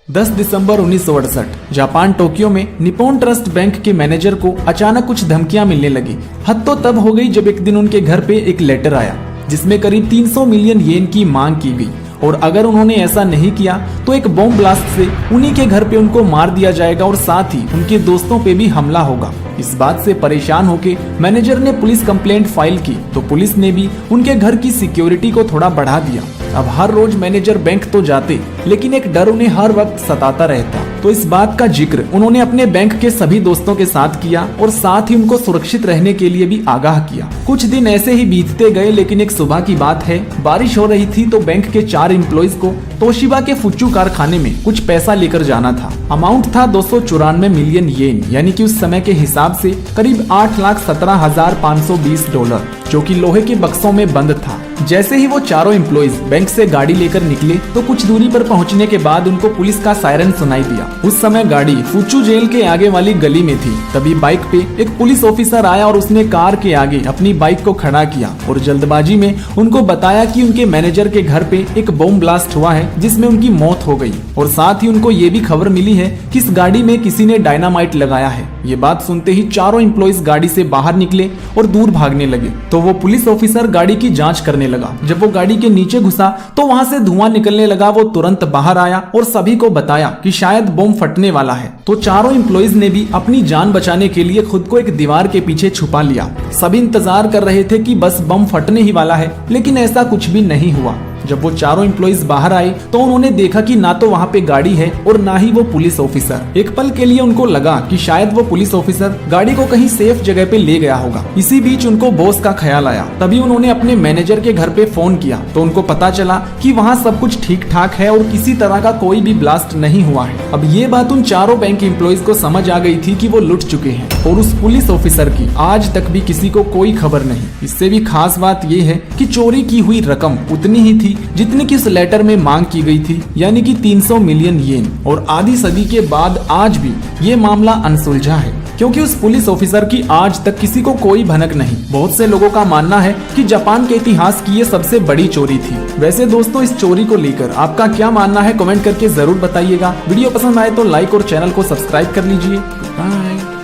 10 दिसंबर 1968 Japan Tokyo में Nippon trust bank के manager को अचानक कुछ धमकियां मिलने लगी। हद तो तब हो गई जब एक दिन उनके घर पे एक लेटर आया जिसमें करीब 300 मिलियन येन की मांग की गई और अगर उन्होंने ऐसा नहीं किया तो एक बॉम्ब ब्लास्ट से उन्हीं के घर पे उनको मार दिया जाएगा और साथ ही उनके दोस्तों पे भी हमला होगा। इस बात से परेशान होकर मैनेजर ने पुलिस कंप्लेंट फाइल की तो पुलिस ने भी उनके घर की सिक्योरिटी को थोड़ा बढ़ा दिया। अब हर रोज मैनेजर बैंक तो जाते लेकिन एक डर उन्हें हर वक्त सताता रहता। तो इस बात का जिक्र उन्होंने अपने बैंक के सभी दोस्तों के साथ किया और साथ ही उनको सुरक्षित रहने के लिए भी आगाह किया। कुछ दिन ऐसे ही बीतते गए लेकिन एक सुबह की बात है, बारिश हो रही थी तो बैंक के 4 एम्प्लॉइज को तोशिबा के फुच्चू कारखाने में कुछ पैसा लेकर जाना था। अमाउंट था 294 मिलियन येन यानी कि उस समय के हिसाब से करीब $8,17,520 जो कि लोहे के बक्सों में बंद था। जैसे ही वो चारों एम्प्लॉइज बैंक से गाड़ी लेकर निकले तो कुछ दूरी पर पहुंचने के बाद उनको पुलिस का सायरन सुनाई दिया। उस समय गाड़ी फुच्चू जेल के आगे वाली गली में थी। तभी बाइक पे एक पुलिस ऑफिसर आया और उसने कार के आगे अपनी बाइक को खड़ा किया और जल्दबाजी में उनको बताया कि उनके मैनेजर के घर पे एक बॉम्ब ब्लास्ट हुआ है जिसमें उनकी मौत हो गई और साथ ही उनको ये भी खबर मिली है कि इस गाड़ी में किसी ने डायनामाइट लगाया है। ये बात सुनते ही चारों एम्प्लॉइज गाड़ी से बाहर निकले और दूर भागने लगे। तो वो पुलिस ऑफिसर गाड़ी की जांच करने लगा। जब वो गाड़ी के नीचे घुसा तो वहां से धुआं निकलने लगा। वो तुरंत बाहर आया और सभी को बताया कि शायद बॉम्ब फटने वाला है। तो चारों एम्प्लॉइज ने भी अपनी जान बचाने के लिए खुद को एक दीवार के पीछे छुपा लिया। सभी इंतजार कर रहे थे कि बस बम फटने ही वाला है, लेकिन ऐसा कुछ भी नहीं हुआ। जब वो चारों एम्प्लॉइज बाहर आए तो उन्होंने देखा कि ना तो वहाँ पे गाड़ी है और ना ही वो पुलिस ऑफिसर। एक पल के लिए उनको लगा कि शायद वो पुलिस ऑफिसर गाड़ी को कहीं सेफ जगह पे ले गया होगा। इसी बीच उनको बॉस का ख्याल आया। तभी उन्होंने अपने मैनेजर के घर पे फोन किया तो उनको पता चला कि वहाँ सब कुछ ठीक ठाक है और किसी तरह का कोई भी ब्लास्ट नहीं हुआ है। अब ये बात उन चारों बैंक एम्प्लॉइज को समझ आ गई थी कि वो लुट चुके हैं और उस पुलिस ऑफिसर की आज तक भी किसी को कोई खबर नहीं। इससे भी खास बात ये है कि चोरी की हुई रकम उतनी ही थी जितनी की उस लेटर में मांग की गई थी, यानी कि 300 मिलियन येन। और आधी सदी के बाद आज भी ये मामला अनसुलझा है क्योंकि उस पुलिस ऑफिसर की आज तक किसी को कोई भनक नहीं। बहुत से लोगों का मानना है कि जापान के इतिहास की ये सबसे बड़ी चोरी थी। वैसे दोस्तों, इस चोरी को लेकर आपका क्या मानना है कमेंट करके जरूर बताइएगा। वीडियो पसंद आए तो लाइक और चैनल को सब्सक्राइब कर लीजिए। बाय।